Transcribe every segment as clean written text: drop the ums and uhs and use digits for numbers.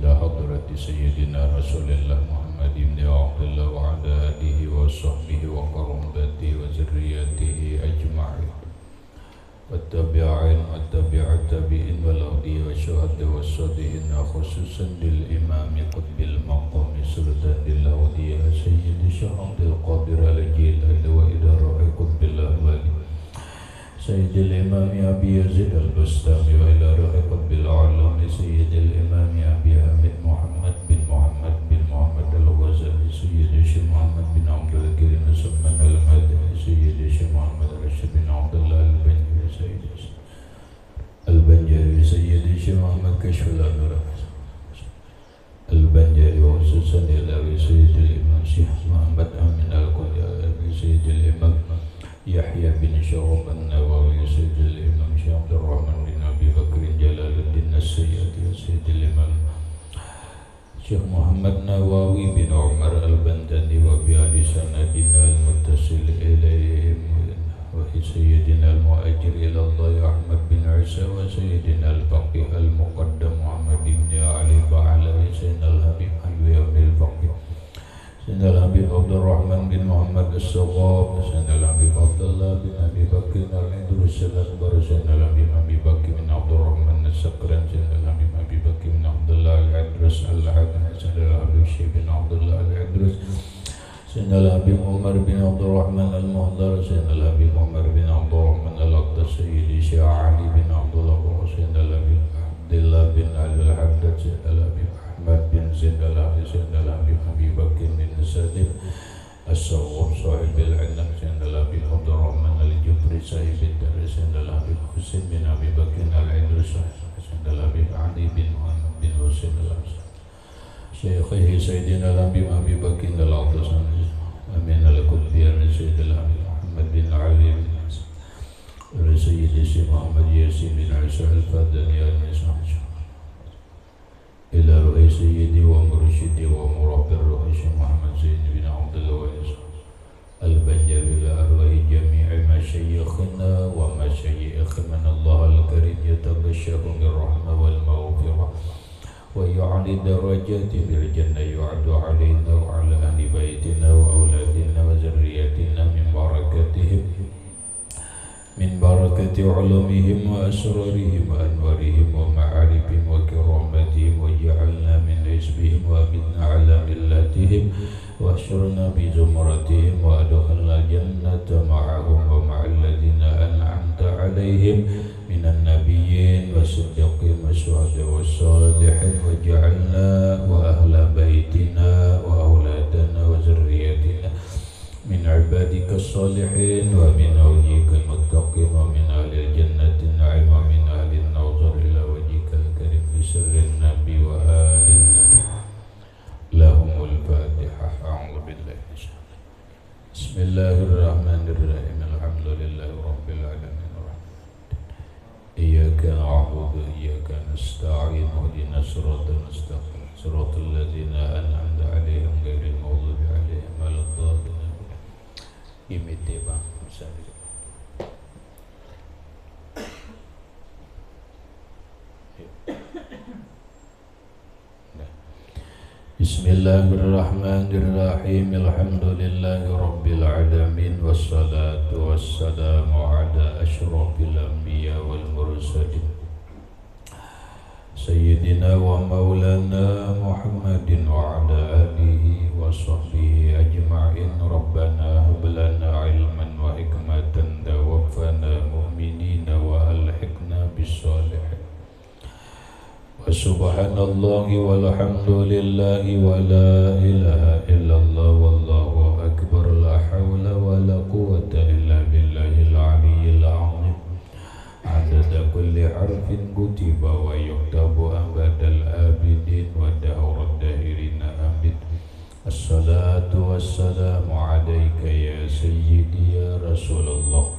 إلى حضرة سيدنا رسول الله محمد بن عبد الله وعلى آله وصحبه وقرابته وذريته أجمعين والتابعين والتابع التابعين والأولياء والشهداء والصالحين خصوصا للإمام قطب المقام سلطان الأولياء سيد الشيخ عبد القادر الجيلاني وإلى روح قطب الأهوال سيد الإمام أبي يزيد البستامي وإلى روح قطب العالم سيد الإمام أبي حامد محمد بن محمد بن محمد الغزالي سيد الشيخ محمد بن عبد الكريم سلمان المدني سيد الشيخ محمد رشيد بن عبد الله البنجري سيد البنجري سيد الشيخ محمد كشف الأنوار البنجري وخصوصا إلى سيد الإمام الشيخ محمد أمين القليابي سيد الإمام يحيى بن شعب النووي سيد الإمام شيخ عبد الرحمن بن أبي بكر جلال الدين السيدي سيد الإمام شيخ محمد نووي بن عمر البندني وبأهل سندنا المتصل إليهم وسيدنا المؤجر إلى الله أحمد بن عيسى وسيدنا الفقيه المقدم محمد بن علي بعلوي سيدنا الحبيب حلوي بن الفقيه سيدنا الحبيب عبد الرحمن بن محمد الصغاب سيدنا الحبيب عبد الله بن أبي بكر العيدروس الأكبر سيدنا الحبيب أبي بكر بن عبد الرحمن السكران سيدنا الحبيب أبي بكر بن عبد الله العيدروس الحبيب سيدنا الحبيب الشيخ بن عبد الله العيدروس سيدنا الحبيب عمر بن عبد الرحمن المهدر سيدنا الحبيب عمر بن عبد الرحمن الأقدس سيدي شيخ علي بن عبد الله سيدنا الحبيب عبد الله بن علي الحداد سيدنا الحبيب أحمد بن زيد الحبيب سيدنا الحبيب أبي بكر بن سالم الصواب صاحب العلم سيدنا الحبيب عبد الرحمن الجبري صاحب الدار سيدنا الحبيب حسين بن أبي بكر العيدروس سيدنا الحبيب علي بن محمد بن حسين الأبصر شيخه سيدنا الحبيب أبي بكر العطس أمين القدير سيد الحبيب محمد بن علي بن سيد الشيخ محمد ياسين بن عيسى الفاداني المسعود إلى روح سيدي ومرشدي ومربي الروح الشيخ محمد زين بن عبد الوهاب البنجر إلى أرواح جميع مشايخنا ومشايخ من الله الكريم يتبشر بالرحمة والمغفرة ويعلي درجات بالجنة يعد علينا وعلى أهل بيتنا وأولادنا وذرياتنا من بركة علومهم وأسرارهم وأنوارهم ومعارفهم وكرامتهم وجعلنا من حزبهم وأمتنا على ملتهم واحشرنا بزمرتهم وأدخلنا الجنة معهم ومع الذين أنعمت عليهم من النبيين والصديقين والشهداء والصالحين وجعلنا وأهل بيتنا وأولادنا وذرياتنا من عبادك الصالحين ومن أولياء المتقين ومن أهل الجنة النعيم ومن أهل النظر إلى وجهك الكريم بسر النبي وآل النبي لهم الفاتحة. أعوذ بالله من الشيطان الرجيم. بسم الله الرحمن الرحيم. الحمد لله رب العالمين إياك نعبد وإياك نستعين اهدنا الصراط المستقيم صراط الذين أنعمت عليهم غير المغضوب عليهم ولا الضالين. Imiti Bang Bismillahirrahmanirrahim. Alhamdulillahi rabbil alamin wassalatu wassalamu ala asyrafil anbiya wal mursalin Sayyidina wa maulana Muhammadin wa ala alihi wa sahbihi ajma'in. Rabbana hab lana ilman wa hikmatan tawaffana mu'minina wa alhiqna bis-shalihin. Wa subhanallahi walhamdulillahi wa la ilaha illallah wallahu akbar. La hawla wa la quwwata illa billahil aliyyil azim. Adada kulli harfin kutiba wa yuktabu abadal abidin wa dahurad dahirina amin. Assalatu wassalamu alaika ya sayyidi ya Rasulullah.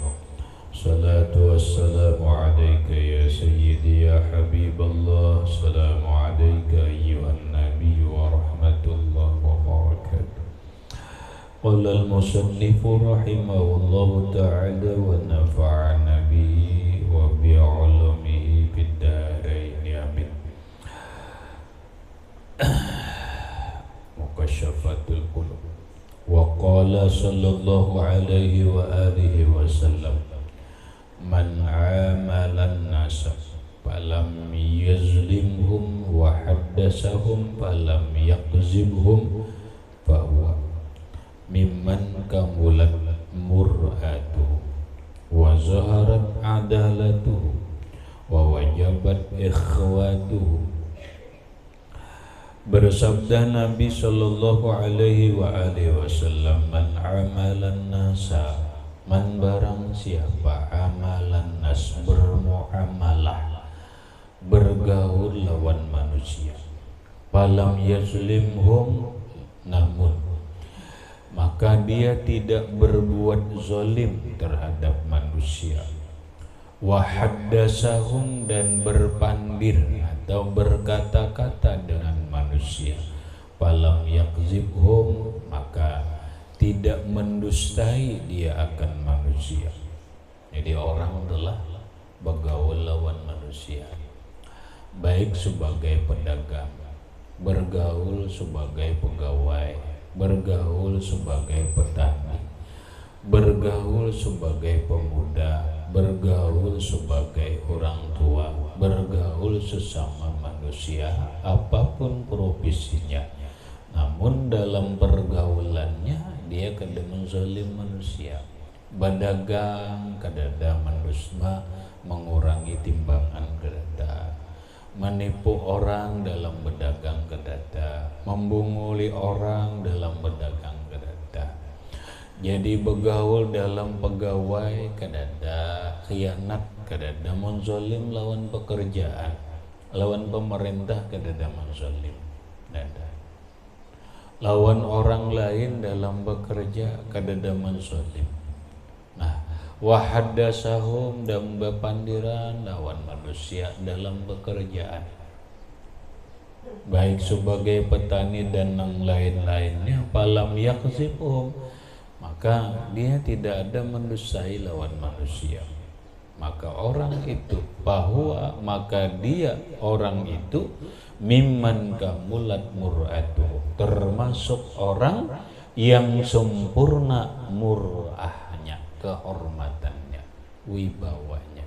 Salatu wassalamu alaika ya sayyidi ya Habiballah. Assalamu alaika ayyuhan nabi wa rahmatullahi wa barakatuh. Qala al-musannifu rahimahullahu ta'ala wa nafa'ana bihi wa bi'ulumihi fid darain amin. kashafatul qulub. Wa qala sallallahu alaihi wa alihi wasallam, man amalan nasa falam yazlimhum wa haddasahum falam yakzibhum fahuwa mimman kamulat mur'atuhu wa zaharat adalatuhu wa wajabat ikhwatuhu. Bersabda Nabi sallallahu alaihi wa alihi wasallam, man amalan nasa, man barang siapa amalan nas, bermuamalah, bergaul lawan manusia, falam yazlimhum, namun maka dia tidak berbuat zalim terhadap manusia, wa haddasahum, dan berpandir atau berkata-kata dengan manusia, falam yakzibhum, maka tidak mendustai dia akan manusia. Jadi orang telah bergaul lawan manusia, baik sebagai pedagang, bergaul sebagai pegawai, bergaul sebagai petani, bergaul sebagai pemuda, bergaul sebagai orang tua, bergaul sesama manusia, apapun profesinya. Namun dalam pergaulannya dia kada menzalim manusia. Berdagang kadada manusia mengurangi timbangan kadada, menipu orang dalam berdagang kadada, membunguli orang dalam berdagang kadada. Jadi bergaul dalam pegawai kadada, khianat kadada, menzalim lawan pekerjaan, lawan pemerintah kadada menzalim, kadada. Lawan orang lain dalam bekerja kadada menzalim. Nah, wahaddasahum, dan bepandiran lawan manusia dalam pekerjaan, baik sebagai petani dan yang lain-lainnya, falam yakzibhum, maka dia tidak ada mendustai lawan manusia. Maka orang itu bahwa, maka dia orang itu mimman kamulat mur'atuhu, termasuk orang yang sempurna mur'ahnya, kehormatannya, wibawanya.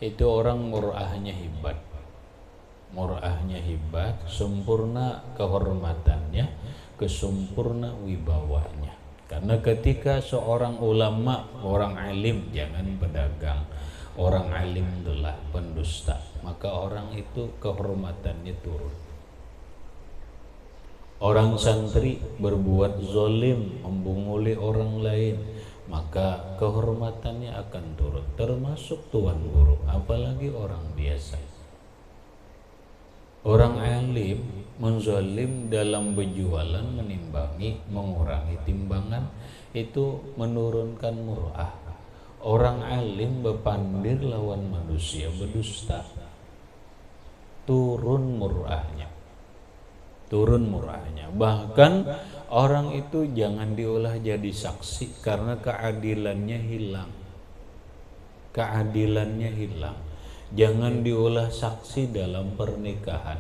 Itu orang mur'ahnya hebat, mur'ahnya hebat, sempurna kehormatannya, kesempurna wibawanya. Karena ketika seorang ulama, orang alim, jangan pedagang, orang alim adalah pendusta, maka orang itu kehormatannya turun. Orang santri berbuat zalim, membunguli orang lain, maka kehormatannya akan turun, termasuk tuan guru, apalagi orang biasa. Orang alim menzalim dalam berjualan, menimbangi, mengurangi timbangan, itu menurunkan mur'ah. Orang alim berpandir lawan manusia, berdusta, turun mur'ahnya, turun mur'ahnya. Bahkan orang itu jangan diolah jadi saksi, karena keadilannya hilang, keadilannya hilang. Jangan diolah saksi dalam pernikahan.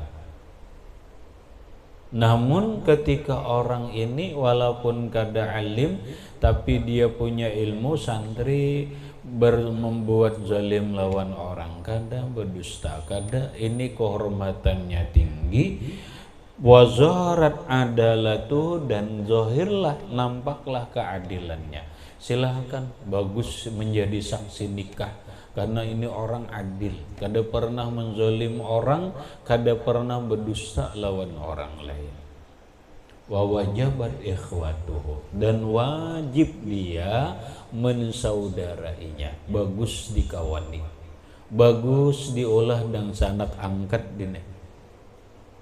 Namun ketika orang ini walaupun kada alim, tapi dia punya ilmu, santri, membuat zalim lawan orang, kada berdusta, kada, ini kehormatannya tinggi, wazarat adalatu, dan zahirlah, nampaklah keadilannya. Silahkan bagus menjadi saksi nikah, karena ini orang adil, kada pernah menzalim orang, kada pernah berdusta lawan orang lain. Wa wajabat ikhwatuhu, dan wajib dia mensaudarainya, bagus dikawani, bagus diolah dan sanak angkat dine,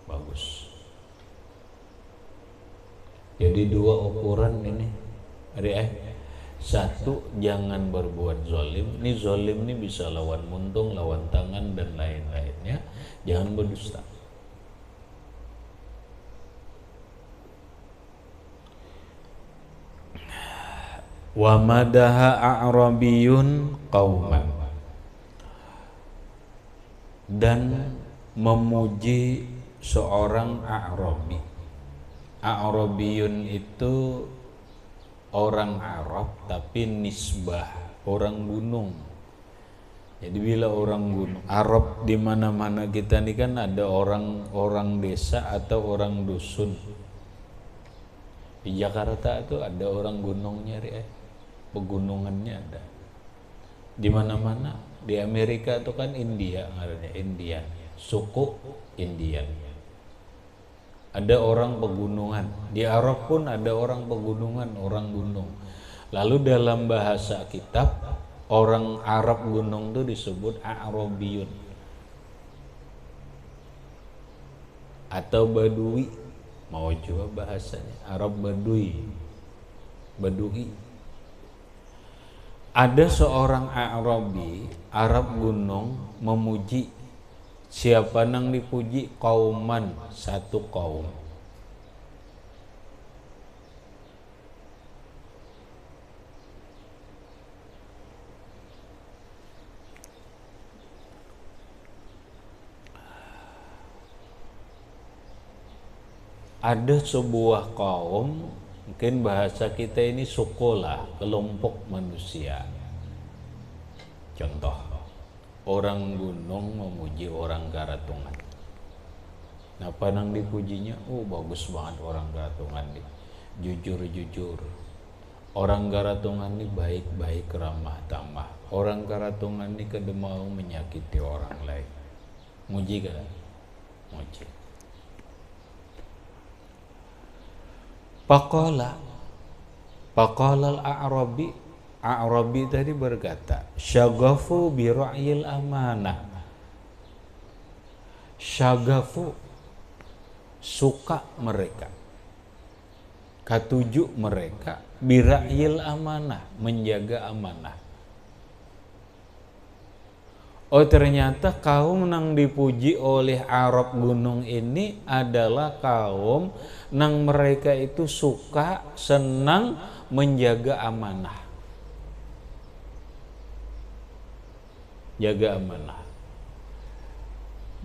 bagus. Jadi dua ukuran ini, satu, jangan berbuat zalim. Ini zalim ini bisa lawan muntung, lawan tangan, dan lain-lainnya. Jangan berdusta. Wa madaha a'rabiyun qauman, dan memuji seorang a'rabi, A'rabiyun itu orang Arab tapi nisbah orang gunung. Jadi bila orang gunung, Arab di mana-mana kita nih kan ada orang desa atau orang dusun. Di Jakarta itu ada orang gunungnya, pegunungannya ada. Di mana-mana. Di Amerika itu kan India, ngarannya Indian, suku Indian. Ada orang pegunungan. Di Arab pun ada orang pegunungan, orang gunung. Lalu dalam bahasa kitab, orang Arab gunung itu disebut A'rabiyun atau Badui. Mau coba bahasanya Arab Badui. Ada seorang A'rabi Arab gunung memuji. Siapa nang dipuji? Kauman, satu kaum. Ada sebuah kaum, mungkin bahasa kita ini suku lah, kelompok manusia. Contoh, orang gunung memuji orang Garatungan. Nah, panang dipujinya, oh bagus banget orang Garatungan nih, jujur. Orang Garatungan nih baik-baik, ramah tamah. Orang Garatungan nih kada mau menyakiti orang lain. Muji kan? Muji. Faqala al-A'rabi, A'rabi tadi berkata, syagafu bi ra'yil amanah. Syagafu, suka mereka, katuju mereka, bi ra'yil amanah, menjaga amanah. Oh, ternyata kaum nang dipuji oleh Arab gunung ini adalah kaum nang mereka itu suka, senang menjaga amanah. Jaga amanah.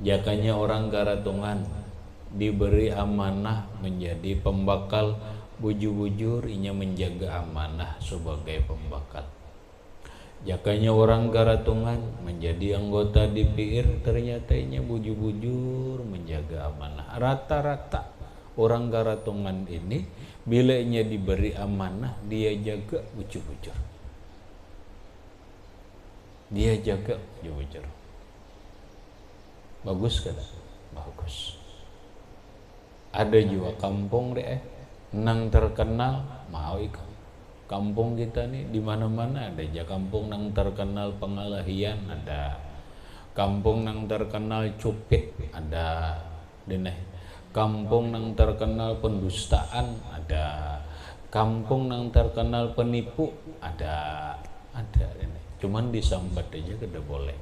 Jakanya orang Garatungan diberi amanah menjadi pembakal, bujur-bujur inya menjaga amanah sebagai pembakal. Jakanya orang Garatungan menjadi anggota DPR, ternyata inya bujur-bujur menjaga amanah. Rata-rata orang Garatungan ini bila inya diberi amanah, dia jaga bujur-bujur. Dia jaga bujur-bujur. Bagus kan? Bagus. Ada juga kampung nang terkenal mau ikut. Kampung kita nih di mana-mana ada aja kampung nang terkenal pengalahian, ada kampung nang terkenal cupit, ada deneh kampung nang terkenal pendustaan, ada kampung nang terkenal penipu, ada deneh. Cuman disambat aja kada boleh.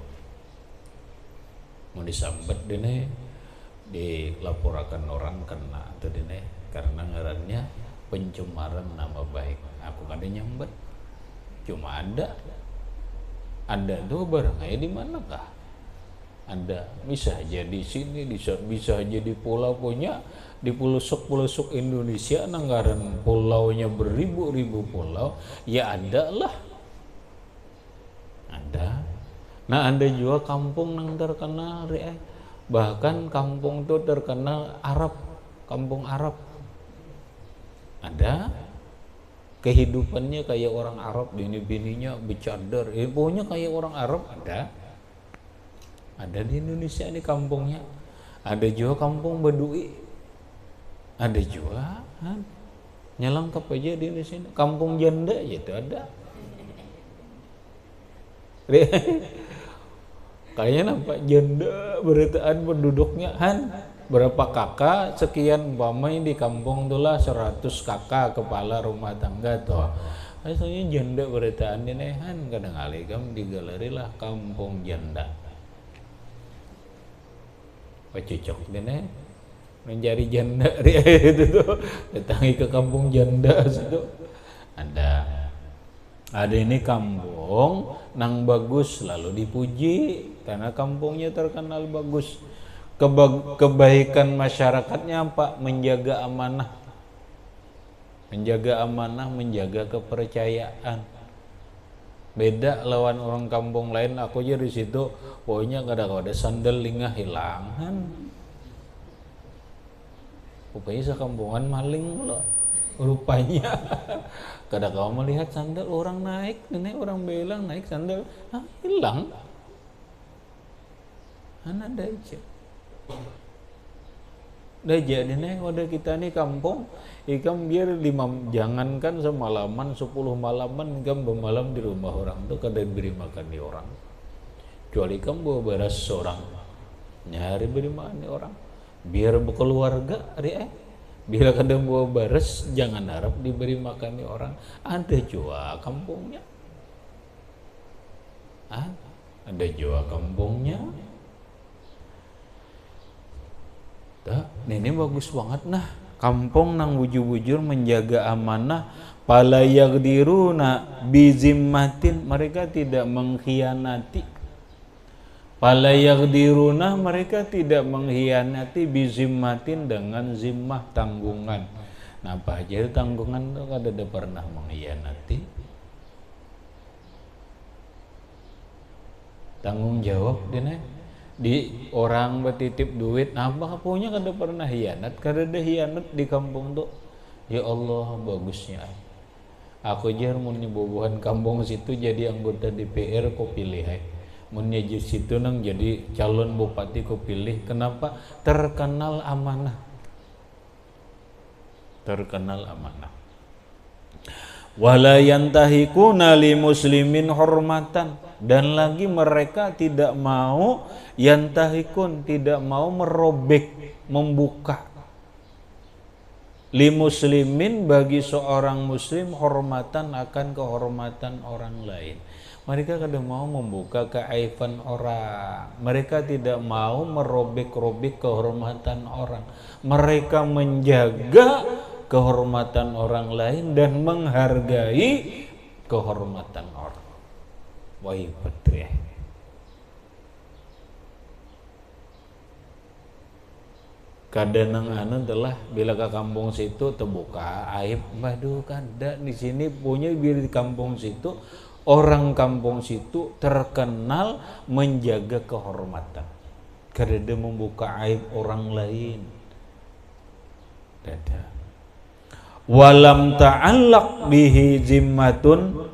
Mau disambat deneh dilaporkan orang kena atau deneh karena ngarannya pencemaran nama baik. Aku kada nyambat, cuma ada tuh barangnya di manakah? Ada, bisa aja di sini, bisa aja di pulau punya, di pelosok Indonesia, nanggaran pulaunya beribu-ribu pulau, ya ada lah, ada. Nah, ada juga kampung yang terkenal, bahkan kampung itu terkenal Arab, kampung Arab. Ada kehidupannya kayak orang Arab, bini-bininya bercadar, pokoknya kayak orang Arab. Ada di Indonesia ini kampungnya. Ada juga kampung Badui, ada juga nyelengkap aja di Indonesia. Kampung janda itu ada. Kayaknya nampak janda beritaan penduduknya berapa kakak sekian, umpamanya di kampung itulah 100 kakak kepala rumah tangga tuh. Asalnya janda beritaan ini kadang kali kamu di galeri lah kampung janda. Cocok deh mencari janda itu tuh, datangi ke kampung janda situ. Ada ini kampung nang bagus lalu dipuji karena kampungnya terkenal bagus. Kebaikan masyarakatnya apa? Menjaga amanah. Menjaga amanah, menjaga kepercayaan. Beda lawan orang kampung lain, aku aja di situ pokoknya kada sandal lingah hilangan. Rupanya sekampungan maling lo. Rupanya kada kau melihat sandal orang naik, nenek orang belang naik sandal, hilang. Anak daja. Daja nenek wadah kita nih kampung, ikam biar 5, jangankan semalaman 10 malaman ikam bermalam di rumah orang tuh kada beri makan di orang. Kecuali ikam bawa beras seorang, nyari beri makan di orang. Biar berkeluarga bila kadang bawa beres jangan harap diberi makan di orang. Ada jua kampungnya, ada jua kampungnya. Ini bagus banget nah kampung nang bujur-bujur menjaga amanah. Pala yagdiruna bizimmatin, mereka tidak mengkhianati. Pala yagdiruna, mereka tidak mengkhianati bizimmatin, dengan zimmah tanggungan. Nah apa aja tanggungan tuh kada ada pernah mengkhianati. Tanggung jawab dene di orang bertitip duit, apa punya kada pernah hianat, kada ada hianat di kampung tuh. Ya Allah bagusnya. Aku jar mun bobohan kampung situ jadi anggota DPR kau pilih mun di situ nang jadi calon bupati kau pilih. Kenapa? Terkenal amanah. Terkenal amanah. Wala yantahikuna li muslimin hormatan, dan lagi mereka tidak mau yantahikun, tidak mau merobek, membuka li muslimin, bagi seorang muslim, hormatan, akan kehormatan orang lain. Mereka kada mau membuka keaiban orang. Mereka tidak mau merobek-robek kehormatan orang. Mereka menjaga kehormatan orang lain dan menghargai kehormatan orang. Wahai petri, kadang anu telah bila ke kampung situ terbuka aib, waduh kada di sini punya biar di kampung situ. Orang kampung situ terkenal menjaga kehormatan, kada ada membuka aib orang lain. Dada. Walam ta'allaq bihi zimmatun,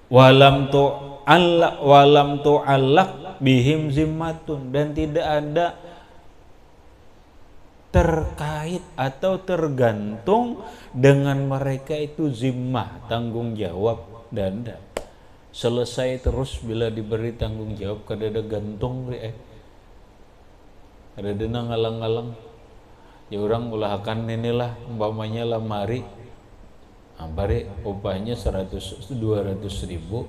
walam tu'allaq bihim zimmatun, dan tidak ada terkait atau tergantung dengan mereka itu zimmah, tanggung jawab. Dan selesai terus bila diberi tanggung jawab, kada ada gantung kada ada ngalang-ngalang. Ya orang ulahkan inilah umpamanya lamari, bari upahnya 100-200 ribu,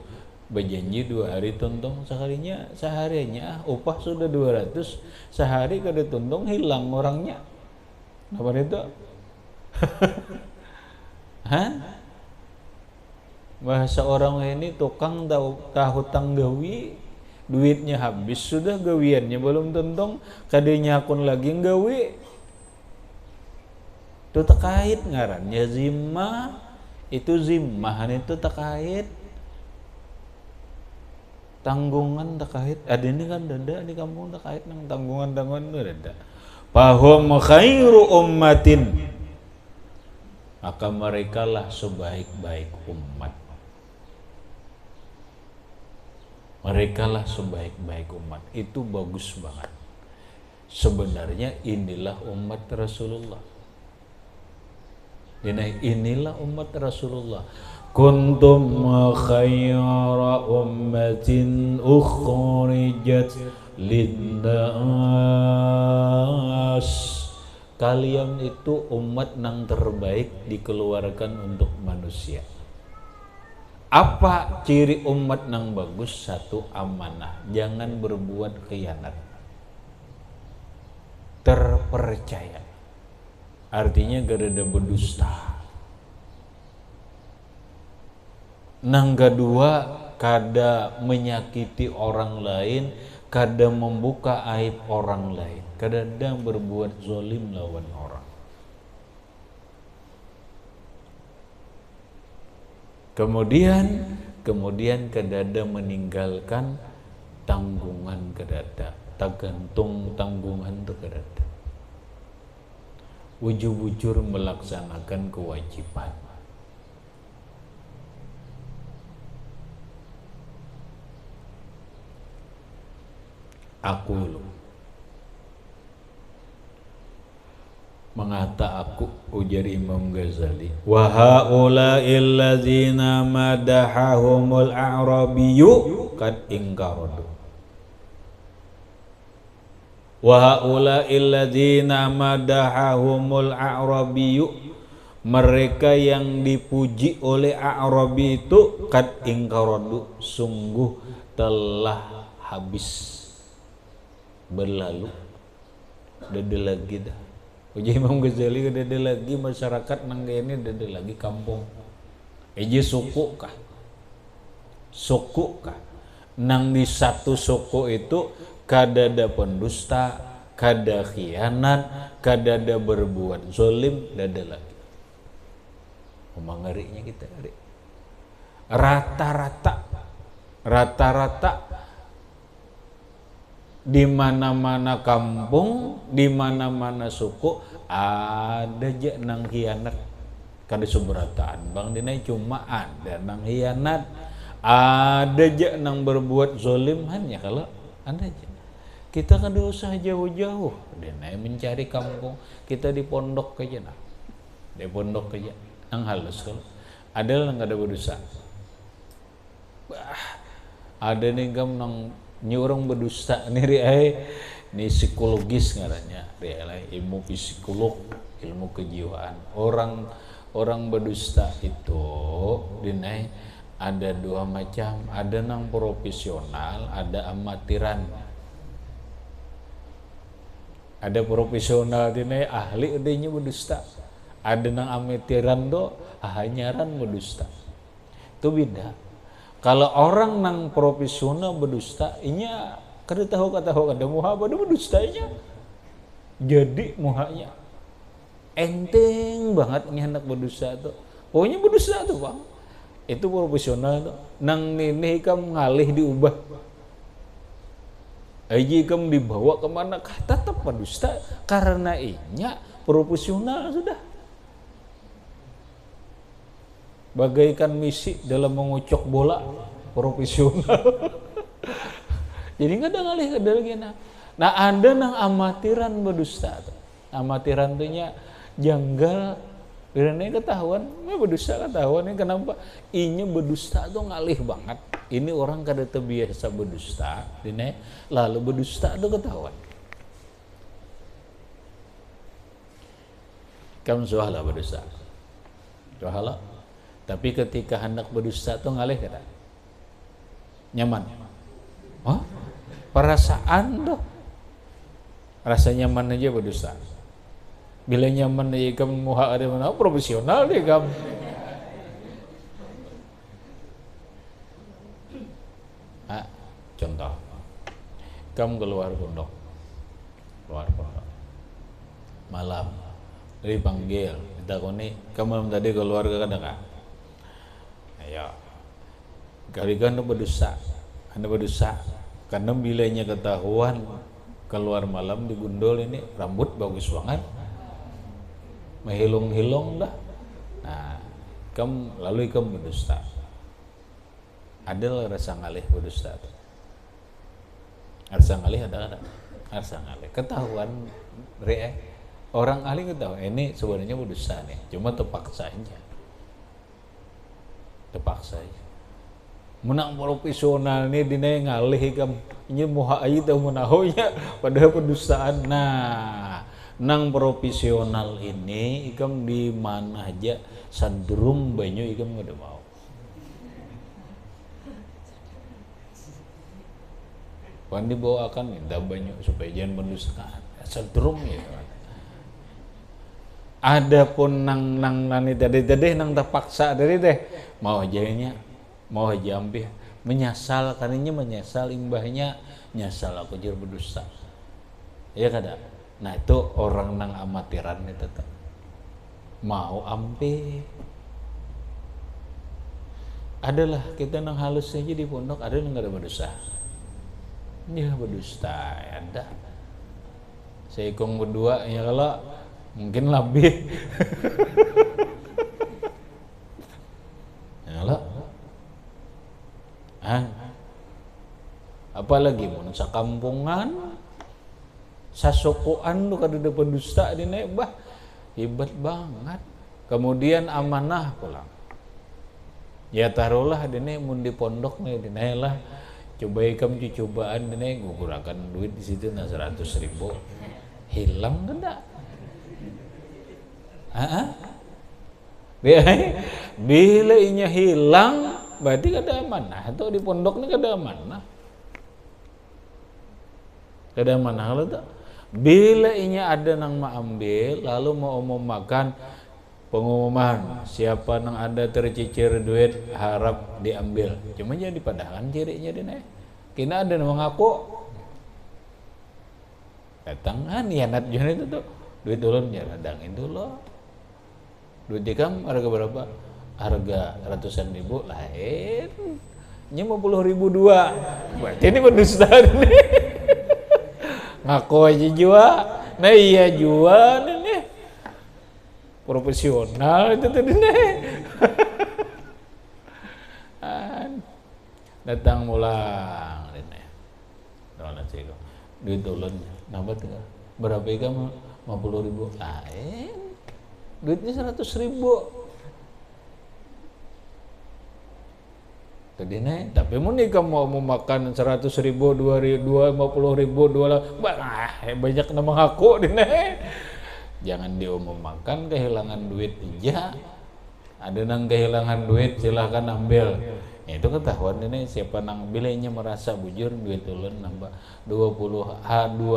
berjanji 2 hari tuntong, seharinya upah sudah 200, sehari kada tuntong hilang orangnya. Apa itu? Bahasa orang ini tukang tahu tanggawi, duitnya habis sudah, gawiannya belum tuntong, kadenya akun lagi nggawi. Itu terkait ngarannya zimmah. Itu zimmahan itu terkait tanggungan, terkait ada ini kan dada di kampung terkait nang tanggungan itu dada. Fahum khairu ummatin, maka mereka lah sebaik-baik umat. Mereka lah sebaik-baik umat. Itu bagus banget. Sebenarnya inilah umat Rasulullah. Inilah umat Rasulullah. Kuntum khayra ummatin ukhrijat linnas. Kalian itu umat nang terbaik dikeluarkan untuk manusia. Apa ciri umat nang bagus? 1, amanah, jangan berbuat khianat, terpercaya, artinya gak ada berdusta. Nang kedua, kada menyakiti orang lain, kadang membuka aib orang lain, kadang berbuat zalim lawan orang. Kemudian kadang meninggalkan tanggungan kedada, tergantung tanggungan tu kedada. Wujur-wujur melaksanakan kewajiban. Aku mengata aku, ujar Imam Ghazali, wa haula'il ladzina madahahumul a'rabiyyu qad ingkaradu. Wa haula'il ladzina madahahumul a'rabiyyu, mereka yang dipuji oleh A'rabi itu qad ingkaradu, sungguh telah habis, berlalu, dada lagi dah. Uji Imam Ghazali dada lagi masyarakat nang ini, dada lagi kampung. Suku kah? Suku kah? Nang di satu suku itu kadada pendusta, kada khianat, kadada berbuat zalim, dada lagi. Ngerinya kita hari. Rata-rata di mana-mana kampung, di mana-mana suku ada aja nang hianat kada suberataan bang dinai, cuma ada nang hianat, ada aja nang berbuat zalim, hanya kalau ada aja. Kita kada usah jauh-jauh dinai mencari kampung, kita di pondok aja nah, di pondok aja nang halus kalau ada nang kada berdosa. Ada nih gam nang orang berdusta nih ini psikologis ngarannya, ilmu psikolog, ilmu kejiwaan. Orang berdusta itu dinai ada dua macam, ada nang profesional, ada amatiran. Ada profesional dinai ahli adanya berdusta, ada nang amatiran do hanyaran berdusta. Itu beda. Kalau orang nang profesional berdusta, inya kada tahu kada muha pada berdustanya. Jadi muhanya enteng banget nih anak berdusta tuh. Pokoknya berdusta tuh bang. Itu profesional tuh. Nang ini kam ngalih diubah. Aji kam dibawa kemana? Tetap berdusta karena inya profesional sudah. Bagaikan misi dalam mengucok bola, profesional. Jadi nggak ada ngalih kada lagi nah. Nah ada nang amatiran berdusta. Amatiran tuhnya janggal, karena ketahuan, berdusta ketahuan. Kenapa? Inya berdusta tuh ngalih banget. Ini orang kada terbiasa berdusta, ini lalu berdusta tuh ketahuan. Kamu soal berdusta, soal. Tapi ketika hendak berdusta tuh ngalih kata nyaman. Oh, perasaan tuh rasa nyaman aja berdusta. Bila nyaman aja kamu muha ada mana profesional deh kamu. Contoh, kamu keluar pondok, malam, dipanggil, ditakoni, kamu tadi keluar ke kadang. Ayo, kali kan anda berdosa, karena bilanya ketahuan keluar malam digundul ini rambut bagus banget, menghilung-hilung dah. Nah, lalu kamu berdusta. Ada rasa ngalih berdusta. Rasa ngalih ada. Rasa ngalih ketahuan, orang ahli ketahuan ini sebenarnya berdusta nih, cuma terpaksa aja. Menang profesional nih dinai ngalih kam ini muha ayi tahu menahunya padahal pendustaan. Nah nang profesional ini ikam di mana aja sandrum banyu ikam nggak mau. Wan dibawakan minta banyu supaya jangan mendustakan sandrum ya. Adapun nang nani tadi nang terpaksa dari teh mau aja ambil menyesal karena menyesal imbahnya nyesal aku jadi berdosa ya kada. Nah itu orang nang amatiran itu tuh mau ampe adalah kita nang halus aja di pondok ada yang nggak ada berdosa ya berdusta ada saya ikung berdua ya kalau mungkin lebih ya kalau apalagi mun sakampungan sasokoan lu kada ada pendusta di naik bah hebat banget. Kemudian amanah pulang ya taruhlah dene mun di pondok nih dene lah coba ikam cobaan dene gugurakan duit di situ 100.000 hilang kada bila inya hilang berarti kada amanah atau di pondok ni kada amanah kalau tak bila inya ada nang ambil lalu mau makan pengumuman siapa nang ada tercicir duit harap diambil cuma jadi padahal cirinya dene kena ada nang mengaku datang niat jana itu tuh duit ulun ya radangin dulu duit ikam harga berapa harga ratusan ribu lain 50.000 dua berarti ini pendusta ini ngaku aja jua nah iya jua nih profesional itu tadi nih datang mulang ini dolan sih duit ulun nambah tuh berapa ikam 50.000 lain duitnya 100.000 tadi nih tapi mau nih kamu mau makan 100.000 250.000 banyak nama aku di nih jangan diumumkan kehilangan duit aja ada nang kehilangan duit silahkan ambil ya, itu ketahuan ini siapa nang bilainya merasa bujur duit ulun nambah 2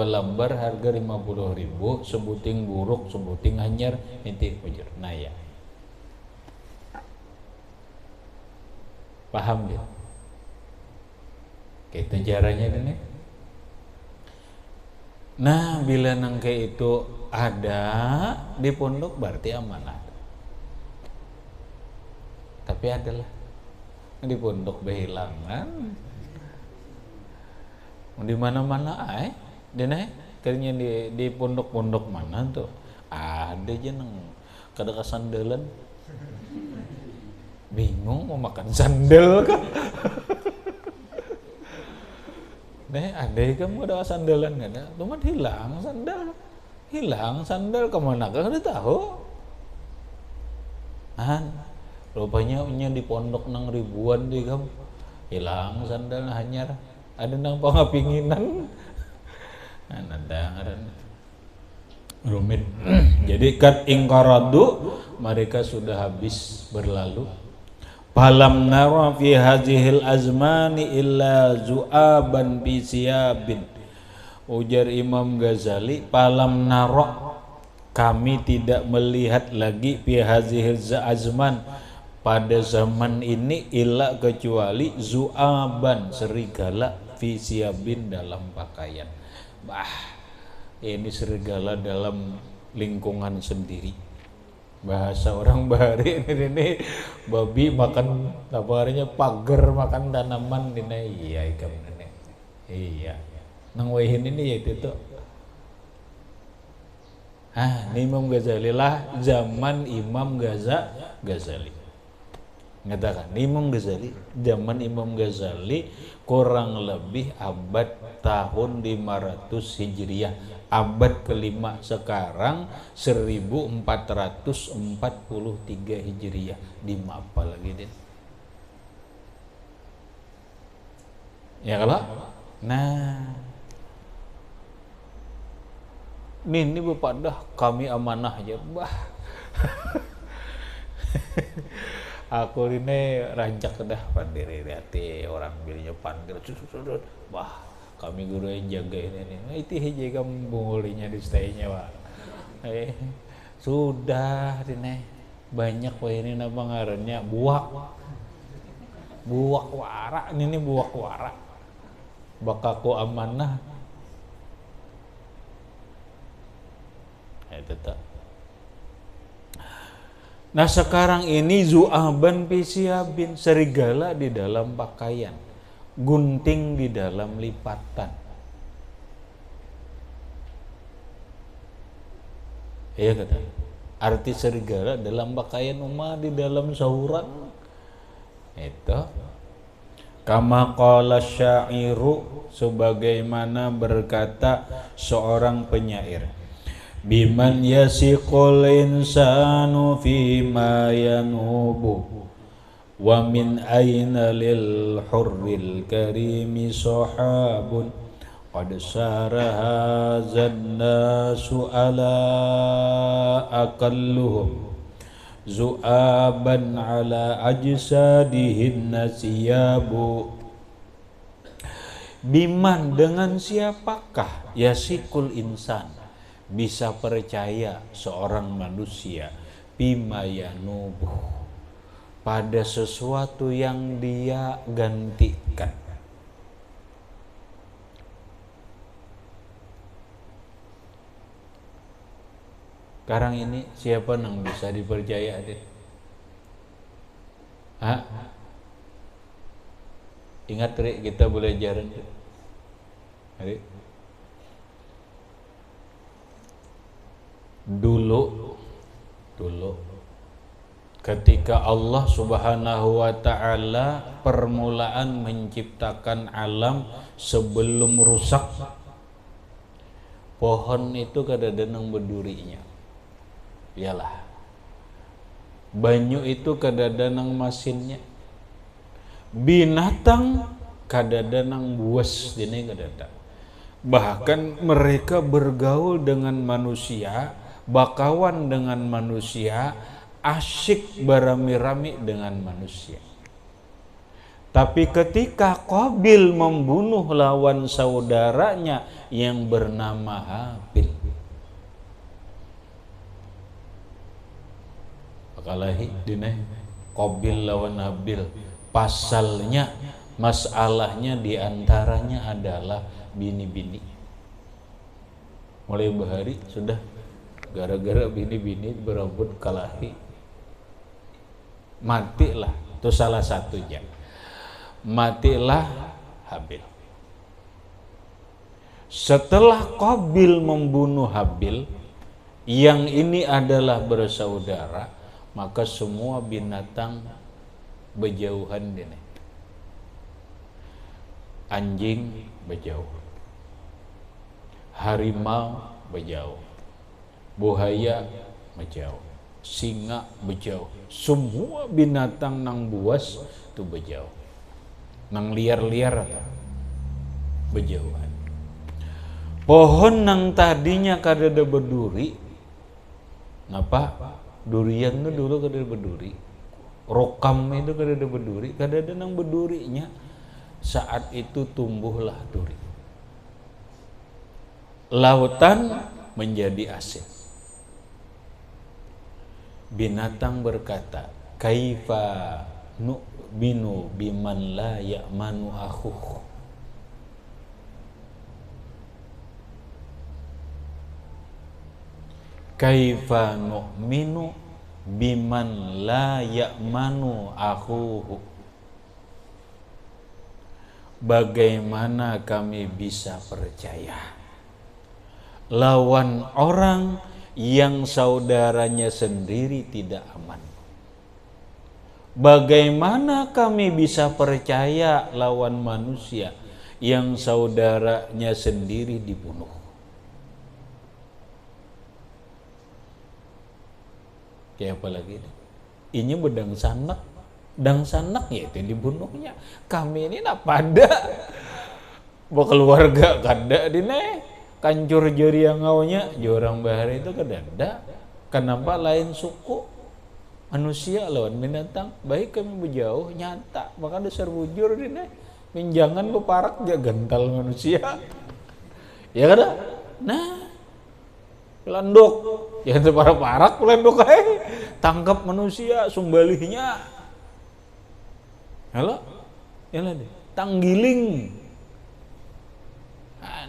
lembar harga 50.000 sebuting buruk sebuting anyar inti bujur nah ya paham ya itu caranya ini. Nah bila nang kayak itu ada di pondok berarti amanah tapi adalah di pondok berhilangan di mana-mana kayaknya di pondok-pondok mana tuh ada aja nang kada kasandalan bingung mau makan sandal kan ada kamu ada sandalan ada cuma hilang sandal kemana kan udah tahu rupanya di pondok nang ribuan di kamu hilang sandal hanyar ada nang pangapinginan ada rumit jadi kat ingkaradu mereka sudah habis berlalu falam nara fi hadhil azmani illa zu'aban bi siyabin ujar Imam Ghazali falam nara kami tidak melihat lagi fi hadhil azman pada zaman ini illa kecuali zu'aban serigala fi siyabin dalam pakaian ini serigala dalam lingkungan sendiri bahasa orang Bahari ini babi makan tabarnya pagar makan tanaman ini iya ikam ini iya nang wahin ini ya itu Imam Ghazali lah zaman Imam Ghazali ngatakan Imam Ghazali zaman Imam Ghazali kurang lebih abad tahun 500 Hijriah abad kelima sekarang 1443 Hijriah di apa lagi deh ya kalau nah ini bapak dah kami amanah aja aku ini rancak dah pandiri hati orang bilnya pandir kami guru yang jaga ini itu hiji kamu bungulinya di staynya pak sudah ini banyak ini nama ngarannya buak buak wara ini buak wara bakaku amanah tetap. Nah sekarang ini zu'aban pisiabin, serigala di dalam pakaian, gunting di dalam lipatan. Iya kata. Arti serigala dalam pakaian umat di dalam sahuran. Itu. Kama qala syairu, sebagaimana berkata seorang penyair. Biman yasiqul insanu fima yanubu wa min aina lil hurril karimi sahabun qad sara hadzan nasu ala aqalluhum zu'aban ala ajsadihin nasiyabu. Biman, dengan siapakah yasikul insan bisa percaya seorang manusia bima yanubuh, pada sesuatu yang dia gantikan. Sekarang ini siapa yang bisa dipercaya deh? Hah? Ingat Rik, kita boleh jalan Rik. Dulu ketika Allah Subhanahu wa ta'ala permulaan menciptakan alam sebelum rusak, pohon itu kadang-kadang berdurinya, iyalah banyu itu kadang-kadang masinnya, binatang kadang-kadang buas dini kadang-kadang, bahkan mereka bergaul dengan manusia, bakawan dengan manusia, asyik berami-rami dengan manusia. Tapi ketika Qabil membunuh lawan saudaranya yang bernama Habil, bakalahi dine Qabil lawan Habil, pasalnya masalahnya diantaranya adalah bini-bini. Mulai bahari sudah gara-gara bini-bini berebut kalahi, matilah, itu salah satunya, matilah Habil. Setelah Qabil membunuh Habil, yang ini adalah bersaudara, maka semua binatang berjauhan dini. Anjing berjauh, harimau berjauh, buaya berjauh, singa berjauh, semua binatang nang buas itu berjauh, nang liar-liar berjauhan. Pohon nang tadinya kadada berduri, napa? Durian itu dulu kadada berduri, rokam itu kadada berduri, kadada nang berdurinya, saat itu tumbuhlah duri. Lautan menjadi asin. Binatang berkata, kaifa nu'minu biman la ya'manu akhuh. Kaifa nu'minu biman la ya'manu akhuhu. Bagaimana kami bisa percaya lawan orang yang saudaranya sendiri tidak aman? Bagaimana kami bisa percaya lawan manusia yang saudaranya sendiri dibunuh? Kayak apa lagi? Ini bedang sanak, dang sanak yaitu dibunuhnya. Kami ini nak pada keluarga kada dine kancur jari yang ngaunya jorang bahari itu kadada. Kenapa lain suku manusia lawan binatang? Baik kami berjauh nyata, maka dasar bujur dine minjangan beparak dia gental manusia. Ya kada? Nah, landok jangan separak-parak landok tangkap manusia sumbalihnya. Halo? Yalah deh, tanggiling.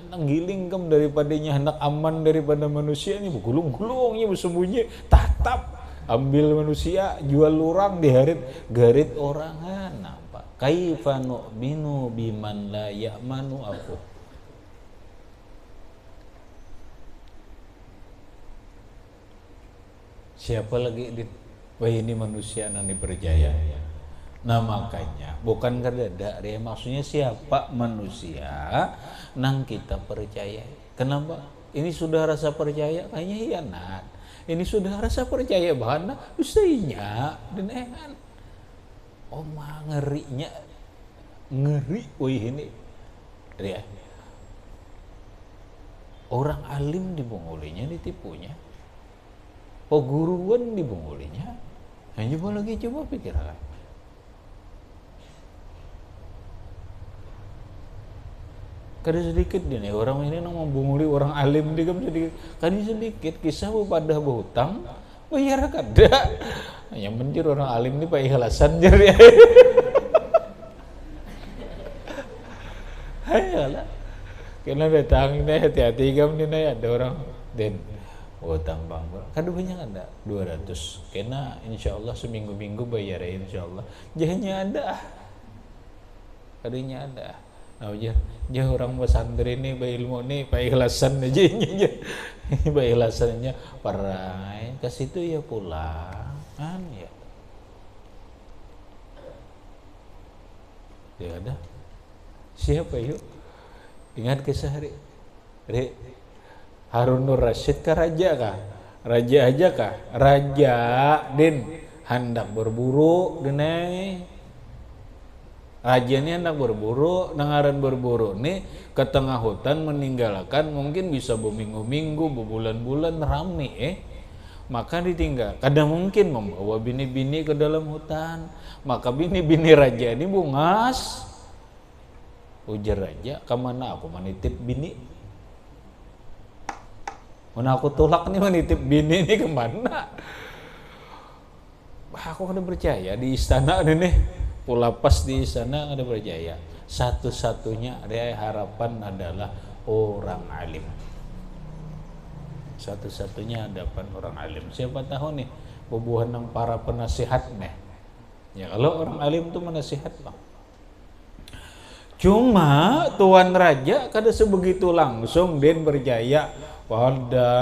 Tanggiling kam daripadanya anak aman daripada manusia ini begulung-gulungnya bersembunyi tatap ambil manusia jual orang di garit orang nampak kaifa nu'minu biman la ya'manu aku. Siapa lagi di ini manusia yang dipercaya. Nah makanya bukan kada ya, maksudnya siapa manusia nang kita percaya. Kenapa? Ini sudah rasa percaya kayaknya hianat. Ini sudah rasa percaya bahana ustainya dengan ngerinya ngeri ini ya. Orang alim dibungulinya ditipunya. Peguruan dibungulinya. Hanya coba lagi coba pikirkan. Kada sedikit nih orang ini nang membunguli orang alim di kam sedikit. Kada sedikit kisah pada berhutang bayar kada. Yang menjir orang alim ini pak ikhlasan jadi. Hayalah. Kena datang nih hati-hati kam nih ada orang den hutang bang. Kada banyak ada 200. Kena insyaallah seminggu-minggu bayar insyaallah. Jahnya ada. Kadanya ada. Nah, ya orang pesantren ini ilmu nih pak ikhlasan aja pak ikhlasannya parai ke situ ya pulang kan ya. Ya ada. Siapa yuk? Ingat kisah Harun Nur Rasyid kah raja kah? Raja aja kah? Raja din hendak berburu denai. Raja ini hendak berburu, nangaran berburu nih ke tengah hutan meninggalkan mungkin bisa berminggu-minggu, berbulan-bulan rame maka ditinggal. Kadang mungkin membawa bini-bini ke dalam hutan, maka bini-bini raja ini bungas. Ujar raja, kemana aku menitip bini? Mana aku tolak nih menitip bini ini kemana? Aku kada percaya di istana nih. Lapas di sana ada berjaya. Satu-satunya ada harapan adalah orang alim. Satu-satunya harapan orang alim. Siapa tahu nih bubuhan ng para penasihat nih. Ya kalau orang alim itu menasihat bang. Cuma Tuan Raja kada sebegitu langsung den berjaya. Pada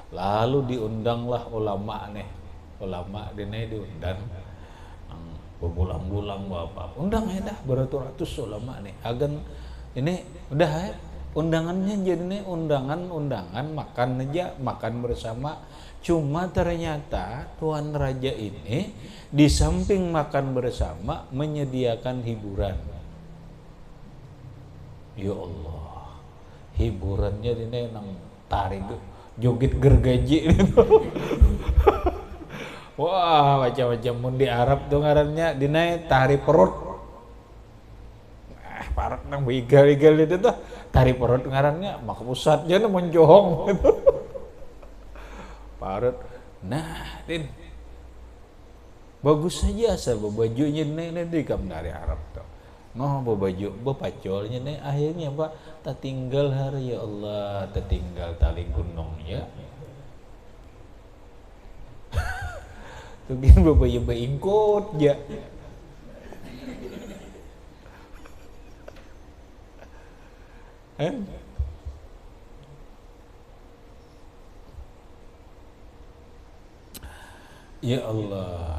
lalu diundanglah ulama nih. Ulama dene diundang. Berbulan-bulan apa undang ya dah beratus-ratus ulama nih agan ini udah ya undangannya jadi nih undangan makan aja makan bersama. Cuma ternyata Tuan Raja ini di samping makan bersama menyediakan hiburan. Ya Allah, hiburannya ini nang tarik joget gergaji itu. Wah, macam-macam mun di Arab tuh ngarannya dinaik tari perut. Parah nang bigal-bigal itu tuh tari perut ngarannya maka pusatnya nu menjohong gitu. Parut. Nah, din. Bagus saja asal bajunya dinaik di kam dari Arab tuh. Noh baju bepacolnya nih akhirnya Pak tertinggal hari ya Allah, tertinggal tali gunung ya. Tugin babaya baingkot ya. Ya Allah.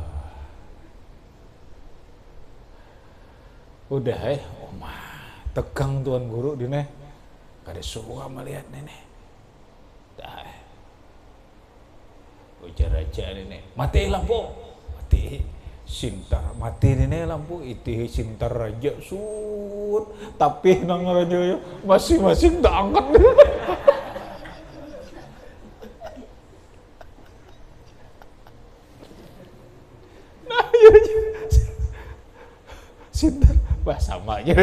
Udah tegang tuan guru dine. Kada suka melihat nenek. Dah. Ujar raja ini mati lampu mati sintar mati ini lampu itu sintar raja sud tapi nang raja masing-masing tak angkat. Nah ya sintar bah sama aja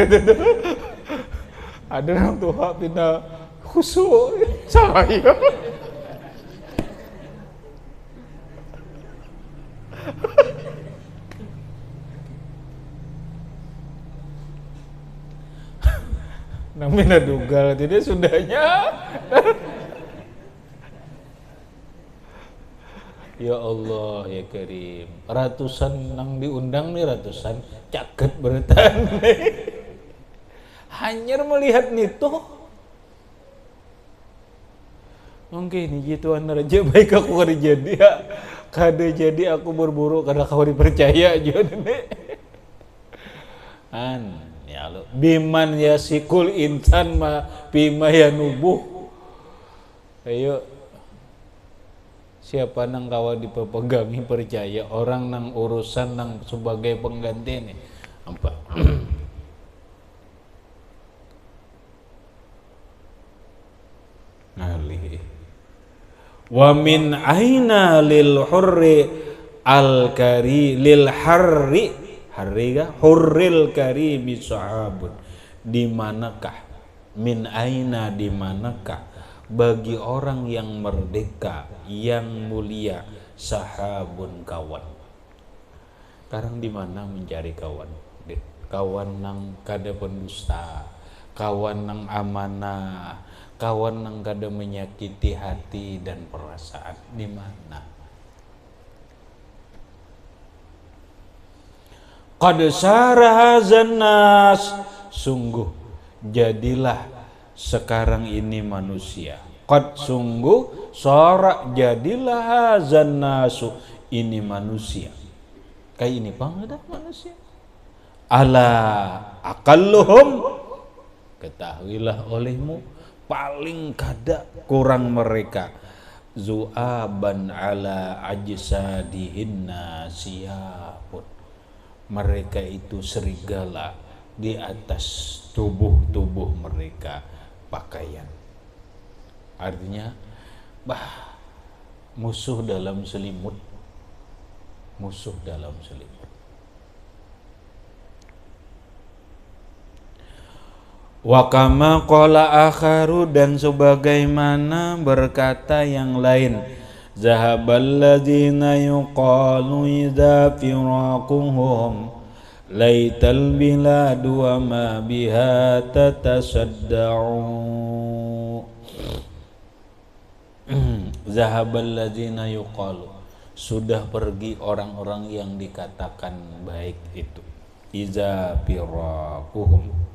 ada orang tua pindah khusyuk sama ya. Namina dugal tidak sudahnya. Ya Allah ya Karim, ratusan nang diundang nih, ratusan caket bertan hanyar melihat nitu. Mungkin gitu raja baik aku kada jadi ya, kada jadi aku berburu kada kau dipercaya aja nih. Ya lo biman ya sikul insan ma bima ya nubuh. Ayo siapa nang kawa dipepegangi percaya orang nang urusan nang sebagai pengganti nih apa ngalih. Wa min aina lil hurri al kari lil harri harriga hurril karimi sahabun, di manakah min aina di manakah bagi orang yang merdeka yang mulia sahabun kawan. Sekarang di mana mencari kawan? Kawan nang kada pendusta, kawan nang amanah, kawan nang kada menyakiti hati dan perasaan, di mana? Qad sara hazan nas, sungguh jadilah sekarang ini manusia. Qad sungguh sara jadilah hazan nasu, ini manusia. Kayak ini ada manusia. Ala aqalluhum, ketahuilah olehmu paling kada kurang mereka zu'aban ala ajsadihin nasiyapun, mereka itu serigala di atas tubuh-tubuh mereka pakaian. Artinya musuh dalam selimut, musuh dalam selimut. Wa kama qala akharu, dan sebagaimana berkata yang lain, zahabal ladzina yuqalu idza firaquhum laital biladu wa ma biha tatasadda'u. Zahabal ladzina yuqalu, sudah pergi orang-orang yang dikatakan baik itu. Idza firaquhum,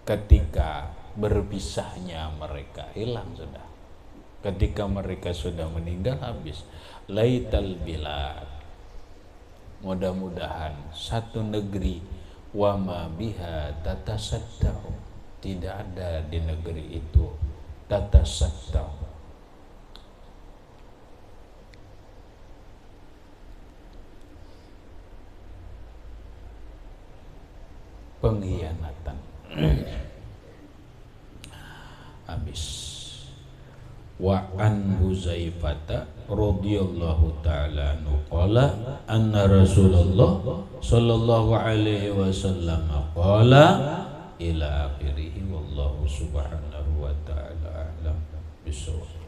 ketika berpisahnya mereka, hilang sudah. Ketika mereka sudah meninggal, habis. Laital bilad, mudah-mudahan satu negeri, wa ma biha tatasadda'u, tidak ada di negeri itu tatasadda'u, pengkhianatan. Habis. Wa an Huzaifata radhiyallahu ta'ala anhu qala anna Rasulullah sallallahu alaihi wasallam qala ila akhirih, wallahu subhanahu wa ta'ala a'lam bissawab.